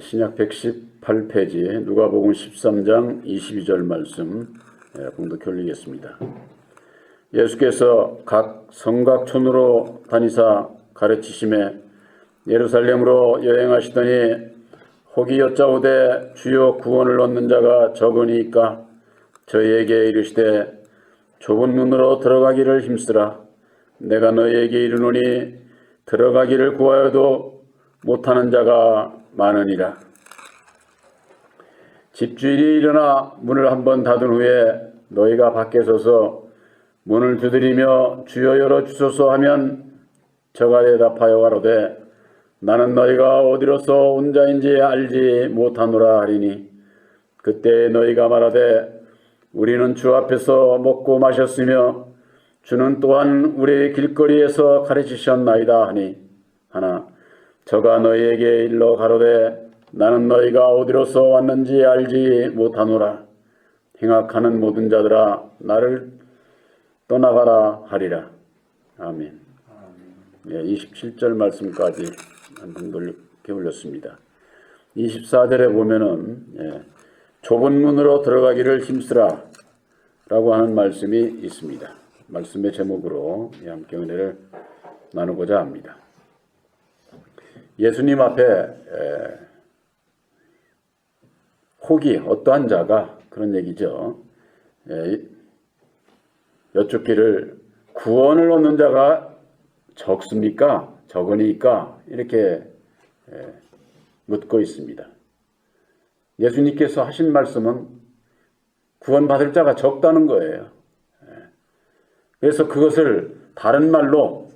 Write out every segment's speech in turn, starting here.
신약 118페이지 누가복음 13장 22절 말씀 봉독해 올리겠습니다. 예수께서 각 성곽촌으로 다니사 가르치심에 예루살렘으로 여행하시더니 혹이 여짜오되 주여 구원을 얻는 자가 적으니까 저희에게 이르시되 좁은 문으로 들어가기를 힘쓰라. 내가 너희에게 이르노니 들어가기를 구하여도 못하는 자가 많으니라. 집주인이 일어나 문을 한번 닫은 후에 너희가 밖에 서서 문을 두드리며 주여 열어주소서 하면 저가 대답하여 가로되 나는 너희가 어디로서 온 자인지 알지 못하노라 하리니 그때 너희가 말하되 우리는 주 앞에서 먹고 마셨으며 주는 또한 우리 길거리에서 가르치셨나이다 하나 저가 너희에게 일러 가로되 나는 너희가 어디로서 왔는지 알지 못하노라. 행악하는 모든 자들아 나를 떠나가라 하리라. 아멘. 27절 말씀까지 한번 돌게 올렸습니다. 24절에 보면은 좁은 문으로 들어가기를 힘쓰라 라고 하는 말씀이 있습니다. 말씀의 제목으로 함께 은혜를 나누고자 합니다. 예수님 앞에 혹이 어떠한 자가 그런 얘기죠. 여쭙기를 구원을 얻는 자가 적습니까? 적으니까 이렇게 묻고 있습니다. 예수님께서 하신 말씀은 구원받을 자가 적다는 거예요. 그래서 그것을 다른 말로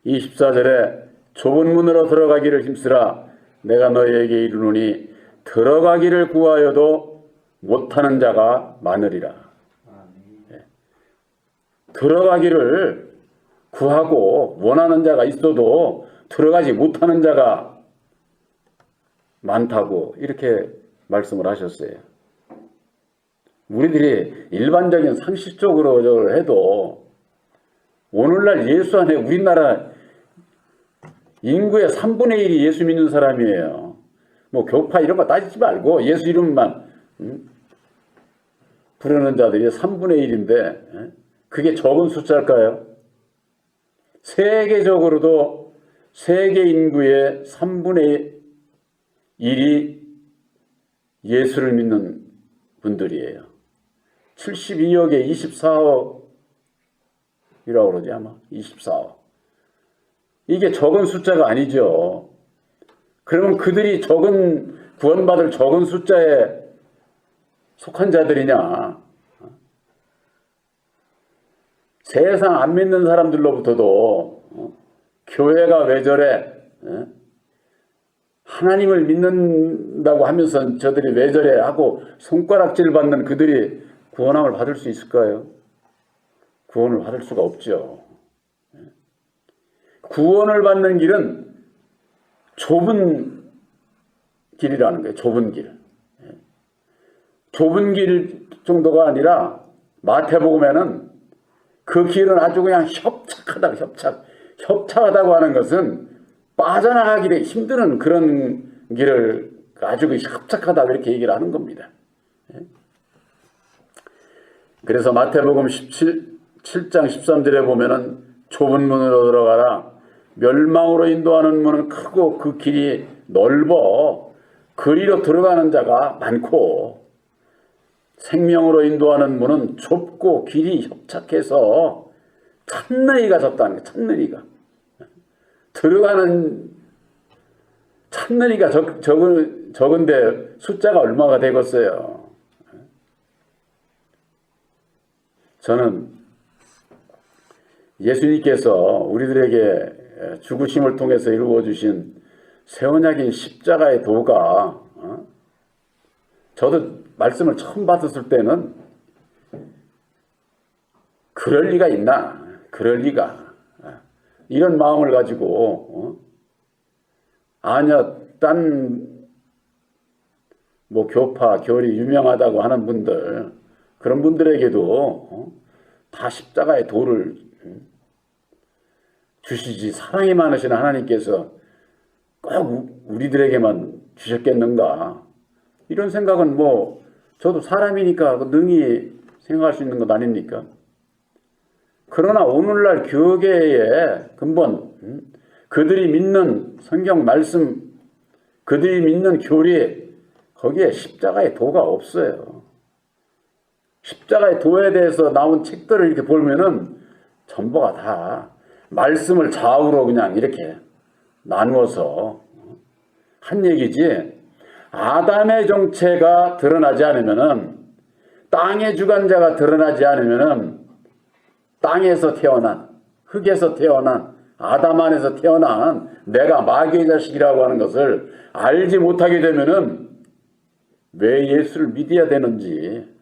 24절에 좁은 문으로 들어가기를 힘쓰라. 내가 너희에게 이르노니 들어가기를 구하여도 못하는 자가 많으리라. 들어가기를 구하고 원하는 자가 있어도 들어가지 못하는 자가 많다고 이렇게 말씀을 하셨어요. 우리들이 일반적인 상식적으로 해도 오늘날 예수 안에 우리나라 인구의 3분의 1이 예수 믿는 사람이에요. 뭐 교파 이런 거 따지지 말고 예수 이름만 부르는 자들이 3분의 1인데 그게 적은 숫자일까요? 세계적으로도 세계 인구의 3분의 1이 예수를 믿는 분들이에요. 72억에 24억이라고 그러지 아마 24억. 이게 적은 숫자가 아니죠. 그러면 그들이 구원받을 적은 숫자에 속한 자들이냐? 세상 안 믿는 사람들로부터도 교회가 왜 저래? 하나님을 믿는다고 하면서 저들이 왜 저래? 하고 손가락질 받는 그들이 구원함을 받을 수 있을까요? 구원을 받을 수가 없죠. 구원을 받는 길은 좁은 길이라는 거예요. 좁은 길. 좁은 길 정도가 아니라 마태복음에는 그 길은 아주 그냥 협착하다고 하는 것은 빠져나가기 힘든 그런 길을 아주 협착하다 이렇게 얘기를 하는 겁니다. 그래서 마태복음 7장 13절에 보면은 좁은 문으로 들어가라. 멸망으로 인도하는 문은 크고 그 길이 넓어 그리로 들어가는 자가 많고 생명으로 인도하는 문은 좁고 길이 협착해서 찬너리가 좁다는 거예요. 찬너리가. 들어가는 찬너리가 적은데 숫자가 얼마가 되겠어요. 저는 예수님께서 우리들에게 죽으심을 통해서 이루어 주신 새 언약인 십자가의 도가 저도 말씀을 처음 받았을 때는 그럴 리가 있나? 그럴 리가. 이런 마음을 가지고 아니야 뭐 교파, 교리 유명하다고 하는 분들 그런 분들에게도 다 십자가의 도를 주시지 사랑이 많으신 하나님께서 꼭 우리들에게만 주셨겠는가? 이런 생각은 뭐 저도 사람이니까 능히 생각할 수 있는 것 아닙니까? 그러나 오늘날 교계의 근본, 그들이 믿는 성경 말씀, 그들이 믿는 교리, 거기에 십자가의 도가 없어요. 십자가의 도에 대해서 나온 책들을 이렇게 보면은 전부가 다 말씀을 좌우로 그냥 이렇게 나누어서 한 얘기지. 아담의 정체가 드러나지 않으면은, 땅의 주관자가 드러나지 않으면은, 땅에서 태어난, 흙에서 태어난, 아담 안에서 태어난 내가 마귀의 자식이라고 하는 것을 알지 못하게 되면은 왜 예수를 믿어야 되는지,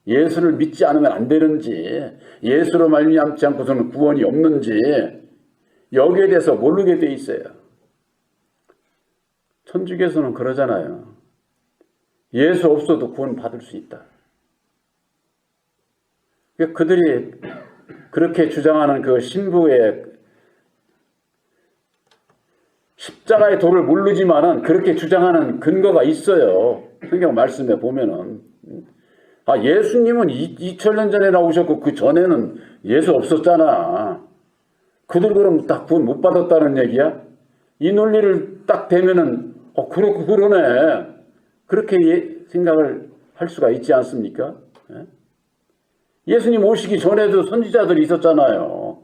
예수를 믿지 않으면 안 되는지, 예수로 말미암지 않고서는 구원이 없는지 여기에 대해서 모르게 돼 있어요. 천주교에서는 그러잖아요. 예수 없어도 구원 받을 수 있다. 그들이 그렇게 주장하는 그 신부의 십자가의 도를 모르지만은 그렇게 주장하는 근거가 있어요. 성경 말씀에 보면은. 예수님은 2000년 전에 나오셨고 그 전에는 예수 없었잖아. 그들 그럼 딱 구원 못 받았다는 얘기야? 이 논리를 딱 대면은 그러네. 그렇게 생각을 할 수가 있지 않습니까? 예수님 오시기 전에도 선지자들이 있었잖아요.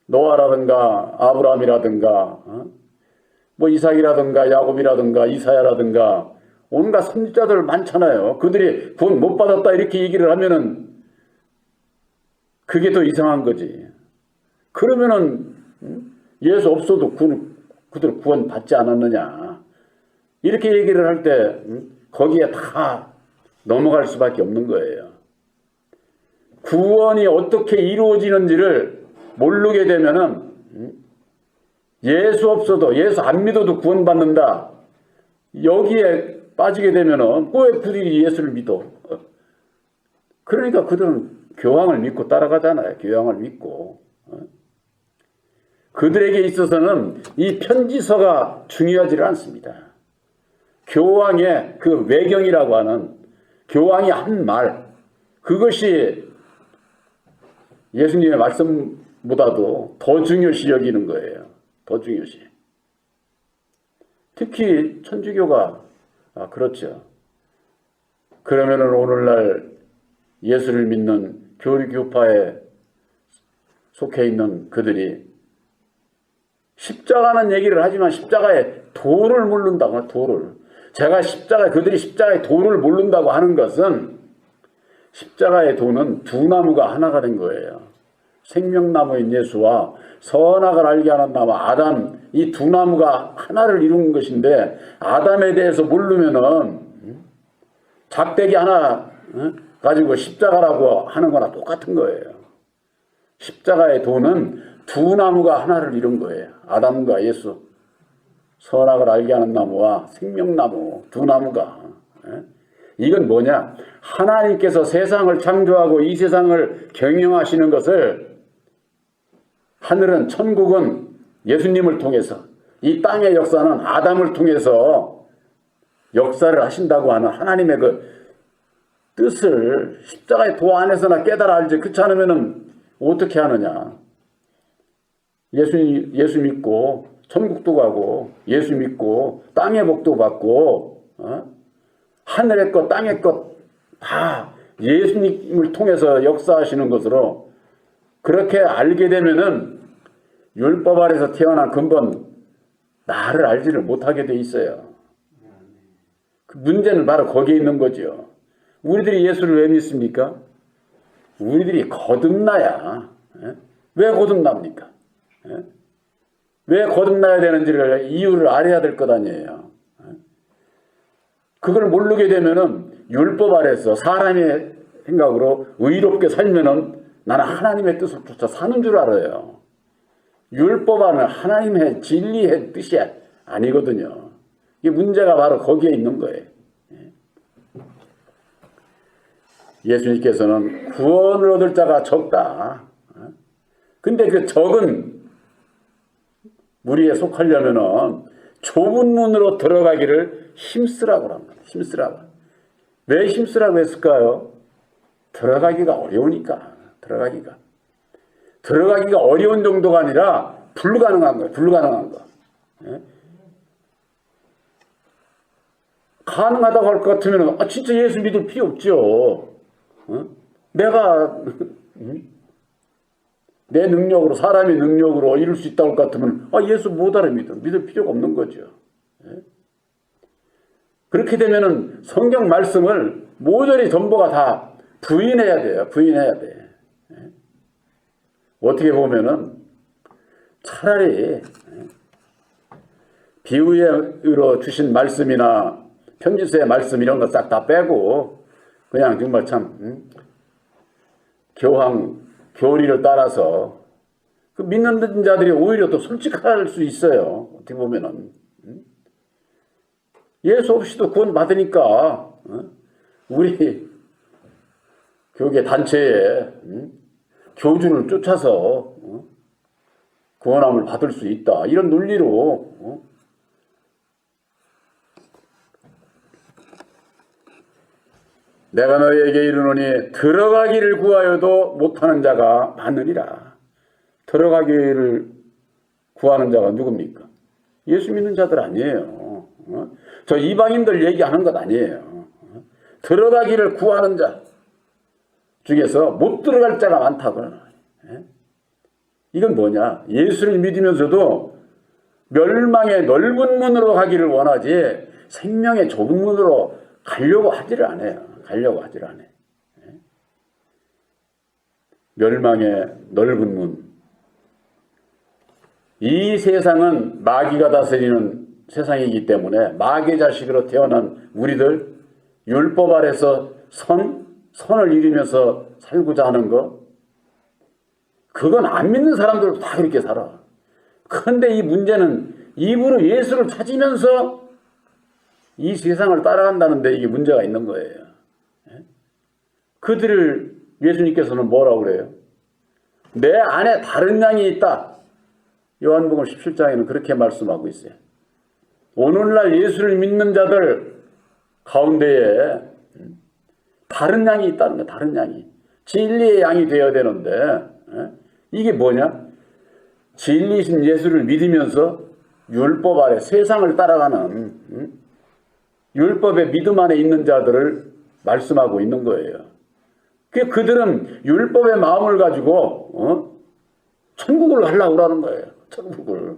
노아라든가 아브라함이라든가 뭐 이삭이라든가 야곱이라든가 이사야라든가 온갖 선지자들 많잖아요. 그들이 구원 못 받았다 이렇게 얘기를 하면은 그게 더 이상한 거지. 그러면은 예수 없어도 그들 구원 받지 않았느냐 이렇게 얘기를 할 때 거기에 다 넘어갈 수밖에 없는 거예요. 구원이 어떻게 이루어지는지를 모르게 되면은 예수 없어도, 예수 안 믿어도 구원받는다. 여기에 빠지게 되면은 왜 그들이 예수를 믿어? 그러니까 그들은 교황을 믿고 따라가잖아요. 교황을 믿고. 그들에게 있어서는 이 편지서가 중요하지를 않습니다. 교황의 그 외경이라고 하는 교황이 한 말, 그것이 예수님의 말씀보다도 더 중요시 여기는 거예요. 더 중요시. 특히 천주교가 그렇죠. 그러면은 오늘날 예수를 믿는 교리교파에 속해 있는 그들이 십자가는 얘기를 하지만 십자가의 도를 모른다고, 도를. 그들이 십자가의 도를 모른다고 하는 것은 십자가의 도는 두 나무가 하나가 된 거예요. 생명나무인 예수와 선악을 알게 하는 나무 아담, 이 두 나무가 하나를 이룬 것인데 아담에 대해서 모르면은 작대기 하나 가지고 십자가라고 하는 거나 똑같은 거예요. 십자가의 도는 두 나무가 하나를 이룬 거예요. 아담과 예수, 선악을 알게 하는 나무와 생명나무 두 나무가. 이건 뭐냐? 하나님께서 세상을 창조하고 이 세상을 경영하시는 것을 하늘은, 천국은 예수님을 통해서, 이 땅의 역사는 아담을 통해서 역사를 하신다고 하는 하나님의 그 뜻을 십자가의 도 안에서나 깨달아 알지. 그렇지 않으면 어떻게 하느냐? 예수 믿고 천국도 가고 예수 믿고 땅의 복도 받고 하늘의 것 땅의 것 다 예수님을 통해서 역사하시는 것으로 그렇게 알게 되면은 율법 아래서 태어난 근본 나를 알지를 못하게 돼 있어요. 그 문제는 바로 거기에 있는 거죠. 우리들이 예수를 왜 믿습니까? 우리들이 거듭나야. 왜 거듭납니까? 왜 거듭나야 되는지를 이유를 알아야 될 것 아니에요. 그걸 모르게 되면은 율법 아래서 사람의 생각으로 의롭게 살면은 나는 하나님의 뜻을 쫓아 사는 줄 알아요. 율법 안은 하나님의 진리의 뜻이 아니거든요. 이 문제가 바로 거기에 있는 거예요. 예수님께서는 구원을 얻을 자가 적다. 근데 그 적은 무리에 속하려면은 좁은 문으로 들어가기를 힘쓰라고 합니다. 힘쓰라고. 왜 힘쓰라고 했을까요? 들어가기가 어려우니까. 들어가기가 어려운 정도가 아니라 불가능한 거예요. 불가능한 거. 예? 가능하다고 할 것 같으면 진짜 예수 믿을 필요 없죠. 내가 내 능력으로, 사람의 능력으로 이룰 수 있다고 할 것 같으면 예수 못 알아 믿을 필요가 없는 거죠. 그렇게 되면은 성경 말씀을 모조리 전부가 다 부인해야 돼요. 부인해야 돼. 어떻게 보면은 차라리 비유로 주신 말씀이나 편지서의 말씀 이런 거 싹 다 빼고 그냥 정말 참 교리를 따라서 그 믿는 자들이 오히려 더 솔직할 수 있어요. 어떻게 보면은 예수 없이도 구원 받으니까 우리 교계 단체에 교주를 쫓아서 구원함을 받을 수 있다. 이런 논리로 내가 너희에게 이르노니 들어가기를 구하여도 못하는 자가 많으리라. 들어가기를 구하는 자가 누굽니까? 예수 믿는 자들 아니에요. 저 이방인들 얘기하는 것 아니에요. 들어가기를 구하는 자 중에서 못 들어갈 자가 많다고. 이건 뭐냐? 예수를 믿으면서도 멸망의 넓은 문으로 가기를 원하지 생명의 좁은 문으로 가려고 하지를 않아요. 멸망의 넓은 문. 이 세상은 마귀가 다스리는 세상이기 때문에 마귀 자식으로 태어난 우리들 율법 아래서 선을 이루면서 살고자 하는 거, 그건 안 믿는 사람들도 다 그렇게 살아. 그런데 이 문제는 입으로 예수를 찾으면서 이 세상을 따라간다는 데 이게 문제가 있는 거예요. 그들을 예수님께서는 뭐라고 그래요? 내 안에 다른 양이 있다. 요한복음 17장에는 그렇게 말씀하고 있어요. 오늘날 예수를 믿는 자들 가운데에 다른 양이 있다는 거예요. 다른 양이. 진리의 양이 되어야 되는데 이게 뭐냐? 진리신 예수를 믿으면서 율법 아래 세상을 따라가는 율법의 믿음 안에 있는 자들을 말씀하고 있는 거예요. 그들은 율법의 마음을 가지고 천국을 하려고 하는 거예요. 천국을.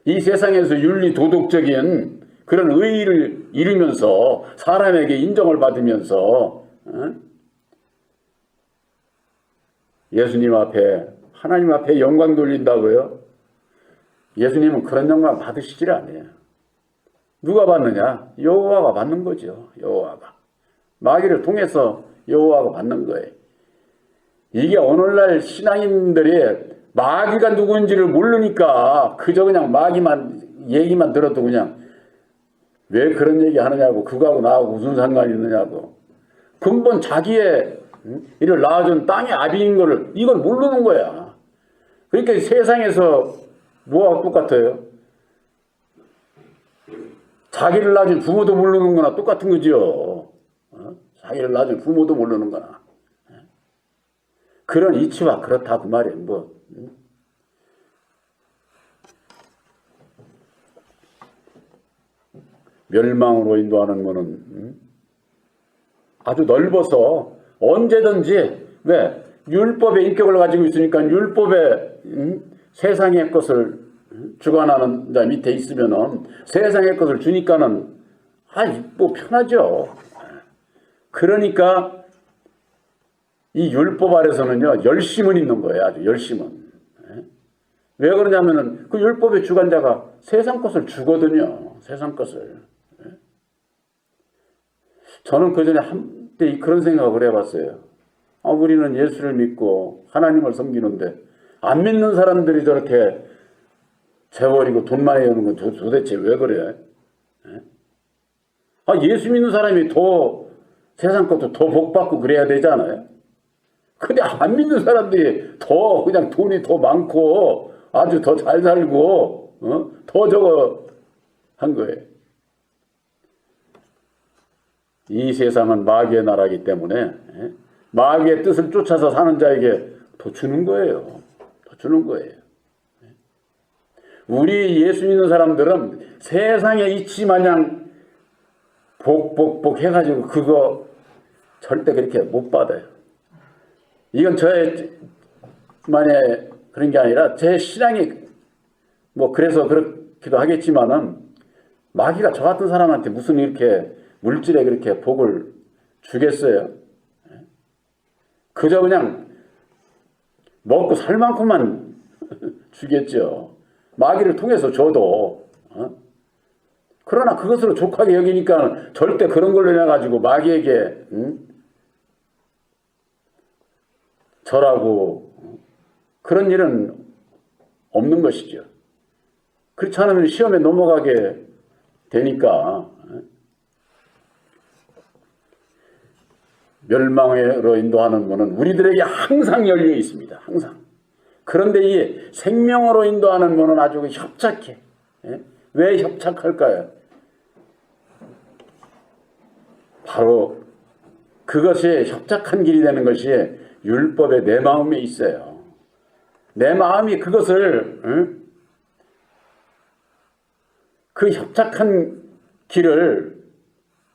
이 세상에서 윤리 도덕적인 그런 의의를 이루면서 사람에게 인정을 받으면서 예수님 앞에, 하나님 앞에 영광 돌린다고요? 예수님은 그런 영광 받으시질 않아요. 누가 받느냐? 여호와가 받는 거죠. 여호와가. 마귀를 통해서 여호와가 받는 거예요. 이게 오늘날 신앙인들이 마귀가 누구인지를 모르니까 그저 그냥 얘기만 들어도 그냥 왜 그런 얘기 하느냐고, 그거하고 나하고 무슨 상관이 있느냐고. 근본 자기의 이를 낳아준 땅의 아비인 거를 이걸 모르는 거야. 그러니까 세상에서 뭐가 똑같아요? 자기를 낳아준 부모도 모르는 거나 똑같은 거지요. 자기를 낳아준 부모도 모르는 거나. 그런 이치와 그렇다 그 말이에요. 멸망으로 인도하는 거는 아주 넓어서 언제든지, 왜? 율법의 인격을 가지고 있으니까 율법의 세상의 것을 주관하는 자 밑에 있으면은 세상의 것을 주니까는 편하죠. 그러니까 이 율법 아래서는요 열심은 있는 거예요. 아주 열심은. 왜 그러냐면은 그 율법의 주관자가 세상 것을 주거든요. 세상 것을. 저는 그 전에 한때 그런 생각을 해봤어요. 우리는 예수를 믿고 하나님을 섬기는데 안 믿는 사람들이 저렇게 재벌이고 돈 많이 여는 건 도대체 왜 그래? 예수 믿는 사람이 더 세상 것도 더 복받고 그래야 되잖아요. 근데 안 믿는 사람들이 더 그냥 돈이 더 많고 아주 더 잘 살고 더 한 거예요. 이 세상은 마귀의 나라이기 때문에 마귀의 뜻을 쫓아서 사는 자에게 더 주는 거예요. 더 주는 거예요. 우리 예수 믿는 사람들은 세상의 이치 마냥 복 해가지고 그거 절대 그렇게 못 받아요. 이건 저의 만의 그런 게 아니라 제 신앙이 뭐 그래서 그렇기도 하겠지만은 마귀가 저 같은 사람한테 무슨 이렇게 물질에 그렇게 복을 주겠어요? 그저 그냥 먹고 살 만큼만 주겠죠. 마귀를 통해서 줘도. 그러나 그것으로 족하게 여기니까 절대 그런 걸로 인해가지고 마귀에게 절하고 그런 일은 없는 것이죠. 그렇지 않으면 시험에 넘어가게 되니까 멸망으로 인도하는 문은 우리들에게 항상 열려 있습니다. 항상. 그런데 이 생명으로 인도하는 문은 아주 협착해. 왜 협착할까요? 바로 그것이 협착한 길이 되는 것이 율법의 내 마음에 있어요. 내 마음이 그것을 그 협착한 길을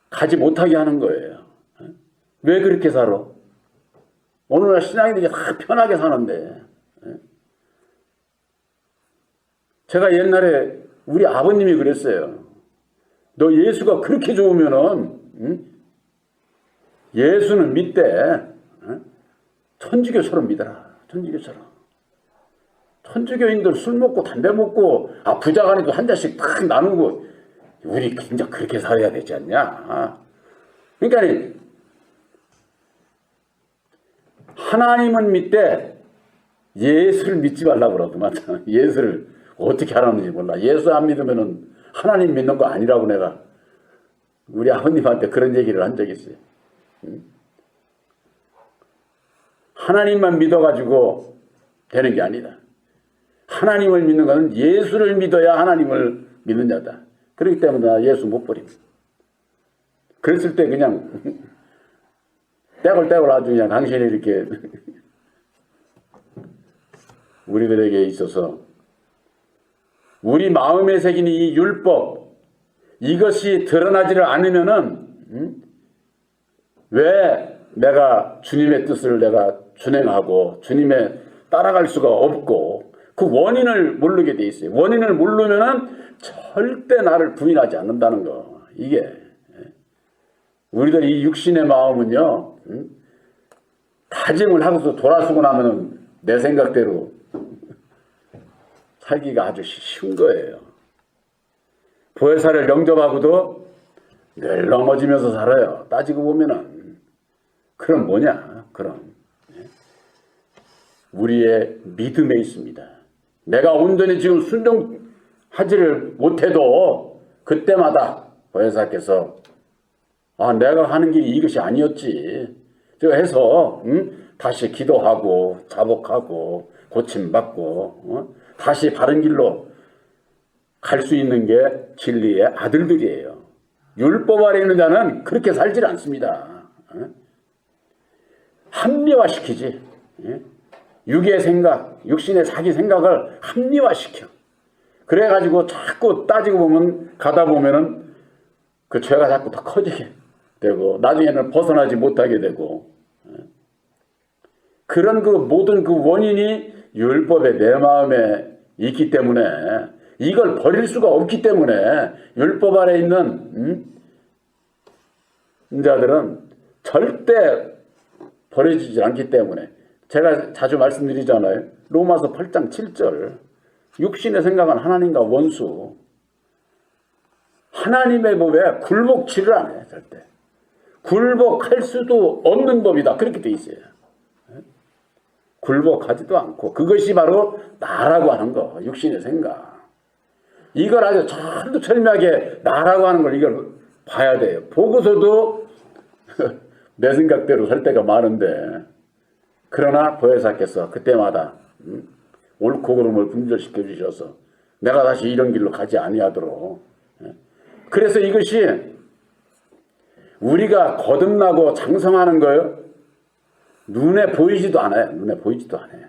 가지 못하게 하는 거예요. 왜 그렇게 살아? 오늘날 신앙인들이 다 편하게 사는데. 제가 옛날에 우리 아버님이 그랬어요. 너 예수가 그렇게 좋으면은 예수는 믿되 천주교처럼 믿어라. 천주교처럼. 천주교인들 술 먹고 담배 먹고 부자간에도 한 잔씩 딱 나누고 우리 진짜 그렇게 살아야 되지 않냐. 그러니까 하나님은 믿되 예수를 믿지 말라고 그러더만. 예수를 어떻게 하라는지 몰라. 예수 안 믿으면은 하나님 믿는 거 아니라고 내가 우리 아버님한테 그런 얘기를 한 적이 있어요. 하나님만 믿어가지고 되는 게 아니다. 하나님을 믿는 것은 예수를 믿어야 하나님을 믿는 자다. 그렇기 때문에 나 예수 못 버립니다. 그랬을 때 그냥 떼굴떼굴 아주 그냥 당신이 이렇게 우리들에게 있어서 우리 마음에 새긴 이 율법 이것이 드러나지를 않으면은 왜 내가 주님의 뜻을 내가 준행하고 주님의 따라갈 수가 없고 그 원인을 모르게 돼 있어요. 원인을 모르면은 절대 나를 부인하지 않는다는 거. 이게 우리들 이 육신의 마음은요 다짐을 하고서 돌아서고 나면은 내 생각대로 살기가 아주 쉬운 거예요. 보혜사를 영접하고도 늘 넘어지면서 살아요. 따지고 보면은. 그럼 뭐냐? 그럼 우리의 믿음에 있습니다. 내가 온전히 지금 순종하지를 못해도 그때마다 보혜사께서 내가 하는 길이 이것이 아니었지. 제가 해서 다시 기도하고 자복하고 고침받고 다시 바른 길로 갈 수 있는 게 진리의 아들들이에요. 율법 아래 있는 자는 그렇게 살질 않습니다. 합리화시키지. 육의 생각, 육신의 자기 생각을 합리화시켜. 그래가지고 자꾸 따지고 보면 가다 보면은 그 죄가 자꾸 더 커지게 되고 나중에는 벗어나지 못하게 되고 그런 그 모든 그 원인이 율법의 내 마음에 있기 때문에 이걸 버릴 수가 없기 때문에 율법 아래 있는 자들은 절대 버려지지 않기 때문에 제가 자주 말씀드리잖아요. 로마서 8장 7절 육신의 생각은 하나님과 원수. 하나님의 법에 굴복치를 안 해. 절대. 굴복할 수도 없는 법이다. 그렇게 돼 있어요. 굴복하지도 않고 그것이 바로 나라고 하는 거. 육신의 생각. 이걸 아주 철두철미하게 나라고 하는 걸 이걸 봐야 돼요. 보고서도 내 생각대로 살 때가 많은데 그러나 보혜사께서 그때마다 옳고 그름을 분별시켜 주셔서 내가 다시 이런 길로 가지 아니하도록 그래서 이것이 우리가 거듭나고 장성하는 거요, 눈에 보이지도 않아요. 눈에 보이지도 않아요.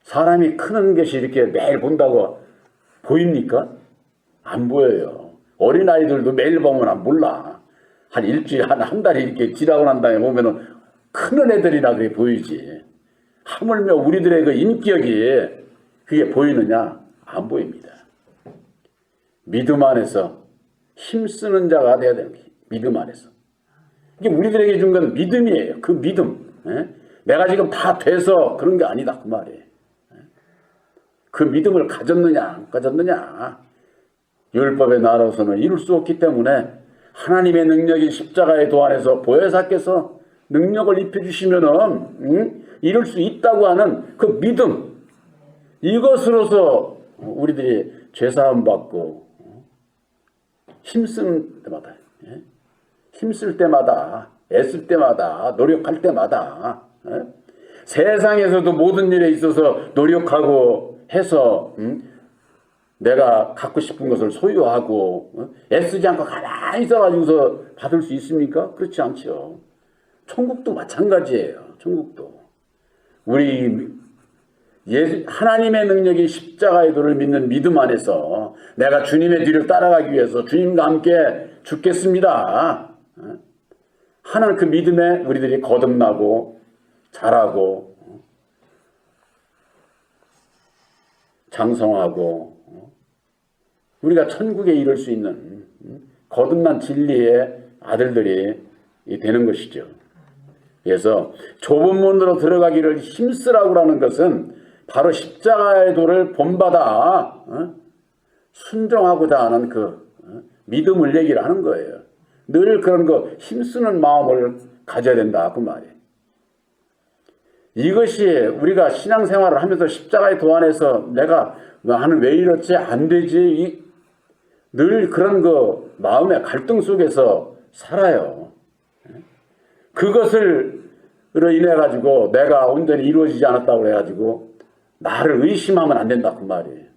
사람이 크는 것이 이렇게 매일 본다고 보입니까? 안 보여요. 어린아이들도 매일 보면 몰라. 한 일주일, 한 달이 이렇게 지나고 난 다음에 보면은 크는 애들이나 그게 보이지. 하물며 우리들의 그 인격이 그게 보이느냐? 안 보입니다. 믿음 안에서 힘쓰는 자가 되어야 되는 거예요. 믿음 안에서. 이게 우리들에게 준 건 믿음이에요. 그 믿음. 내가 지금 다 돼서 그런 게 아니다. 그 말이에요. 그 믿음을 가졌느냐, 안 가졌느냐. 율법에 나아서는 이룰 수 없기 때문에 하나님의 능력이 십자가의 도안에서 보혜사께서 능력을 입혀주시면은 이룰 수 있다고 하는 그 믿음, 이것으로서 우리들이 죄사함 받고 힘쓰는 때마다, 힘쓸 때마다, 애쓸 때마다, 노력할 때마다, 세상에서도 모든 일에 있어서 노력하고 해서 내가 갖고 싶은 것을 소유하고 애쓰지 않고 가만히 있어가지고서 받을 수 있습니까? 그렇지 않죠. 천국도 마찬가지예요. 천국도. 우리 하나님의 능력이 십자가의 도를 믿는 믿음 안에서 내가 주님의 뒤를 따라가기 위해서 주님과 함께 죽겠습니다 하는 그 믿음에 우리들이 거듭나고 자라고 장성하고 우리가 천국에 이를 수 있는 거듭난 진리의 아들들이 되는 것이죠. 그래서 좁은 문으로 들어가기를 힘쓰라고 하는 것은 바로 십자가의 도를 본받아 순종하고자 하는 그 믿음을 얘기를 하는 거예요. 늘 그런 거 힘쓰는 마음을 가져야 된다 그 말이에요. 이것이 우리가 신앙생활을 하면서 십자가의 도 안에서 내가 나는 왜 이렇지 안 되지 늘 그런 그 마음의 갈등 속에서 살아요. 그것을 인해 가지고 내가 온전히 이루어지지 않았다고 해가지고 나를 의심하면 안 된다 그 말이에요.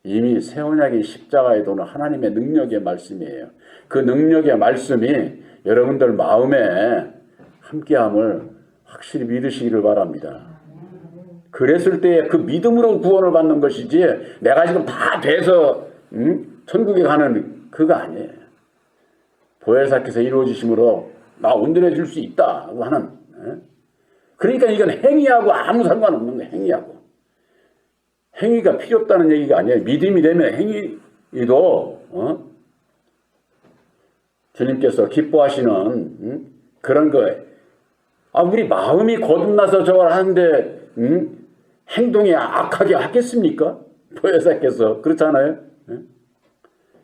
이미 새 언약의 십자가의 도는 하나님의 능력의 말씀이에요. 그 능력의 말씀이 여러분들 마음에 함께함을 확실히 믿으시기를 바랍니다. 그랬을 때 그 믿음으로 구원을 받는 것이지 내가 지금 다 돼서 천국에 가는 그거 아니에요. 보혜사께서 이루어지심으로 나 온전해질 수 있다 하는. 그러니까 이건 행위하고 아무 상관없는 거예요. 행위하고. 행위가 필요 없다는 얘기가 아니에요. 믿음이 되면 행위도 주님께서 기뻐하시는 그런 거예요. 우리 마음이 거듭나서 저걸 하는데 행동이 악하게 하겠습니까? 보혜사께서 그렇잖아요.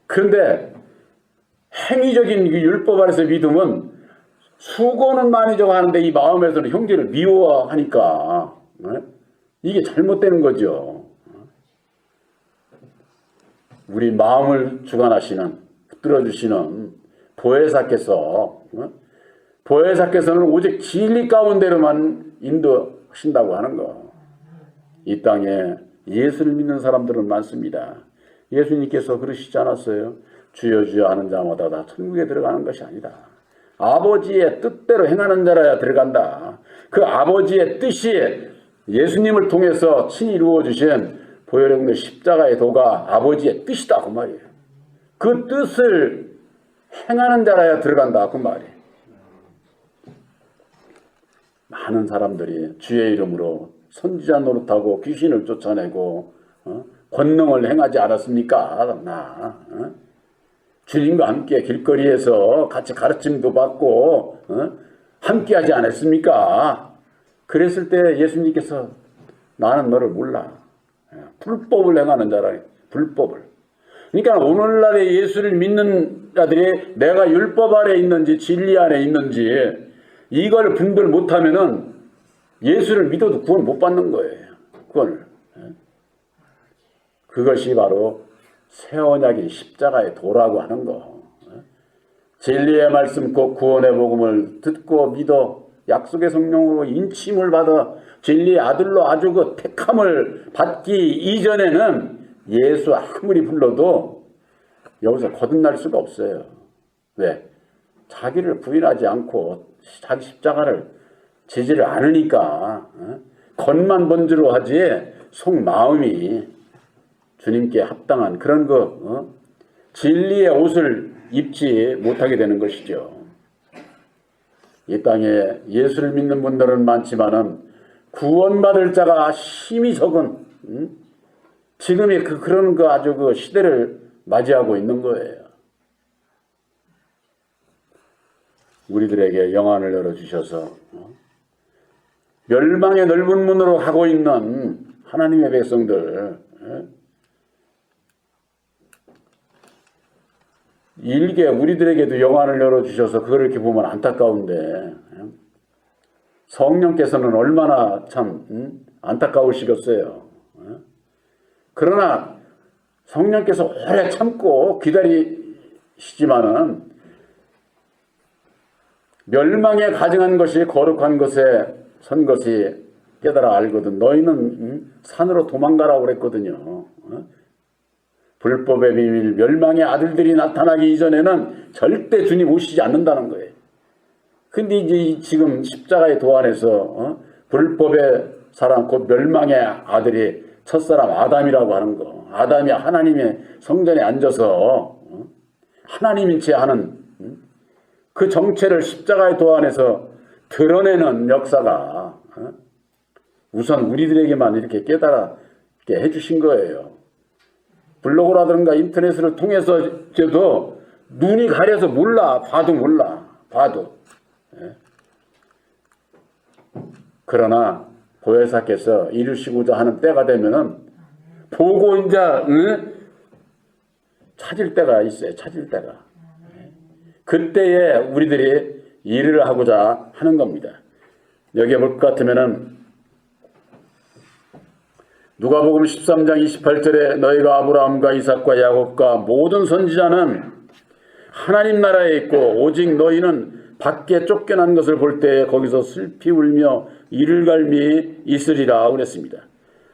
그런데 행위적인 율법 안에서 믿음은 수고는 많이 저거 하는데 이 마음에서는 형제를 미워하니까 이게 잘못되는 거죠. 우리 마음을 주관하시는 붙들어주시는 보혜사께서는 오직 진리 가운데로만 인도하신다고 하는 거. 이 땅에 예수를 믿는 사람들은 많습니다. 예수님께서 그러시지 않았어요? 주여 주여 하는 자마다 다 천국에 들어가는 것이 아니다. 아버지의 뜻대로 행하는 자라야 들어간다. 그 아버지의 뜻이 예수님을 통해서 친히 이루어주신 보혈의 십자가의 도가 아버지의 뜻이다 그 말이에요. 그 뜻을 행하는 자라야 들어간다 그 말이에요. 많은 사람들이 주의 이름으로 선지자 노릇하고 귀신을 쫓아내고 권능을 행하지 않았습니까? 주님과 함께 길거리에서 같이 가르침도 받고 함께하지 않았습니까? 그랬을 때 예수님께서 나는 너를 몰라. 불법을 행하는 자라. 불법을. 그러니까 오늘날의 예수를 믿는 자들이 내가 율법 아래 있는지 진리 안에 있는지 이걸 분별 못하면은 예수를 믿어도 구원 못 받는 거예요. 구원을. 그것이 바로 새 언약의 십자가의 도라고 하는 거. 진리의 말씀 곧 구원의 복음을 듣고 믿어 약속의 성령으로 인침을 받아 진리의 아들로 아주 그 택함을 받기 이전에는 예수 아무리 불러도 여기서 거듭날 수가 없어요. 왜? 자기를 부인하지 않고 자기 십자가를 지지를 않으니까 겉만 번지로 하지 속마음이 주님께 합당한 그런 진리의 옷을 입지 못하게 되는 것이죠. 이 땅에 예수를 믿는 분들은 많지만은 구원받을 자가 힘이 적은 지금의 그런 아주 시대를 맞이하고 있는 거예요. 우리들에게 영안을 열어주셔서 멸망의 넓은 문으로 가고 있는 하나님의 백성들 일개 우리들에게도 영안을 열어주셔서 그걸 이렇게 보면 안타까운데 성령께서는 얼마나 참 안타까우시겠어요. 그러나 성령께서 오래 참고 기다리시지만은 멸망에 가증한 것이 거룩한 것에 선 것이 깨달아 알거든. 너희는 산으로 도망가라고 그랬거든요. 불법의 비밀, 멸망의 아들들이 나타나기 이전에는 절대 주님 오시지 않는다는 거예요. 근데 이제 지금 십자가의 도안에서 불법의 사람 곧 멸망의 아들이 첫사람 아담이라고 하는 거. 아담이 하나님의 성전에 앉아서 하나님인 채 하는 그 정체를 십자가의 도안에서 드러내는 역사가 우선 우리들에게만 이렇게 깨달게 해주신 거예요. 블로그라든가 인터넷을 통해서도 눈이 가려서 몰라. 봐도 몰라. 봐도. 그러나 보혜사께서 이루시고자 하는 때가 되면은 보고 이제 찾을 때가 있어요. 찾을 때가. 그때에 우리들이 일을 하고자 하는 겁니다. 여기에 볼 것 같으면은 누가복음 13장 28절에 너희가 아브라함과 이삭과 야곱과 모든 선지자는 하나님 나라에 있고 오직 너희는 밖에 쫓겨난 것을 볼 때에 거기서 슬피 울며 이를 갈미 있으리라 그랬습니다.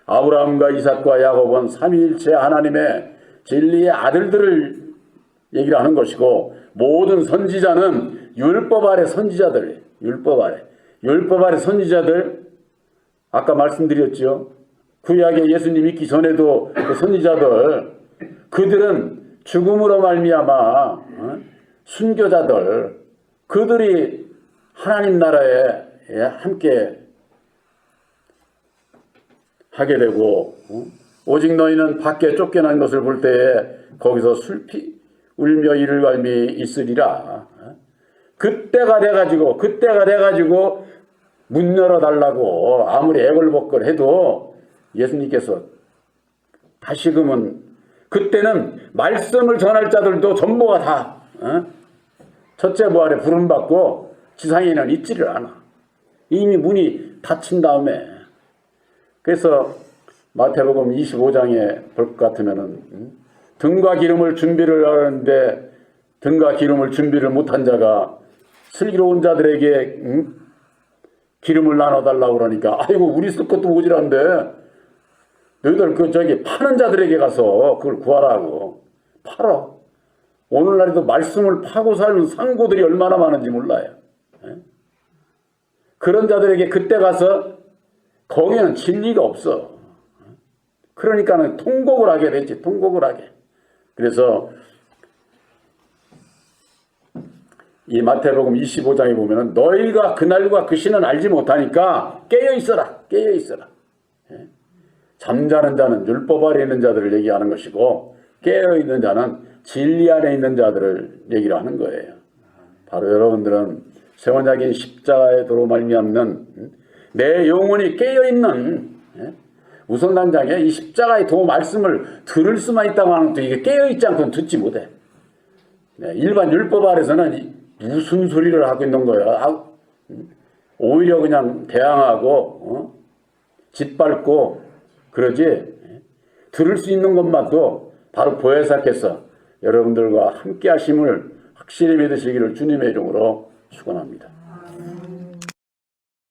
아브라함과 이삭과 야곱은 삼위일체 하나님의 진리의 아들들을 얘기를 하는 것이고 모든 선지자는 율법 아래 선지자들, 율법 아래 선지자들 아까 말씀드렸죠. 구약에 예수님 있기 전에도 그 선지자들 그들은 죽음으로 말미암아 순교자들 그들이 하나님 나라에 함께 하게 되고 오직 너희는 밖에 쫓겨난 것을 볼 때에 거기서 슬피 울며 이를 갈미 있으리라. 그때가 돼가지고 문 열어달라고 아무리 애걸복걸 해도 예수님께서 다시금은 그때는 말씀을 전할 자들도 전부가 다 첫째 부활에 부름받고 지상에는 있지를 않아. 이미 문이 닫힌 다음에 그래서 마태복음 25장에 볼 것 같으면은 등과 기름을 준비를 하는데 등과 기름을 준비를 못한 자가 슬기로운 자들에게 기름을 나눠달라고 그러니까 아이고 우리 쓸 것도 모자란데 너희들 파는 자들에게 가서 그걸 구하라고. 팔아. 오늘날에도 말씀을 파고 사는 상고들이 얼마나 많은지 몰라요. 그런 자들에게 그때 가서 거기는 진리가 없어. 그러니까는 통곡을 하게 되지. 통곡을 하게. 그래서 이 마태복음 25장에 보면은 너희가 그날과 그 시는 알지 못하니까 깨어 있어라. 깨어 있어라. 잠자는 자는 율법 아래 있는 자들을 얘기하는 것이고 깨어 있는 자는 진리 안에 있는 자들을 얘기를 하는 거예요. 바로 여러분들은 세원약인 십자가에 도로 말미암는 내 영혼이 깨어 있는 우선단장에 이 십자가의 도 말씀을 들을 수만 있다고 하는 것도 이게 깨어 있지 않고는 듣지 못해. 일반 율법 아래서는 무슨 소리를 하고 있는 거야. 오히려 그냥 대항하고 짓밟고 그러지. 들을 수 있는 것만도 바로 보혜사께서 여러분들과 함께 하심을 확실히 믿으시기를 주님의 이름으로 축원합니다.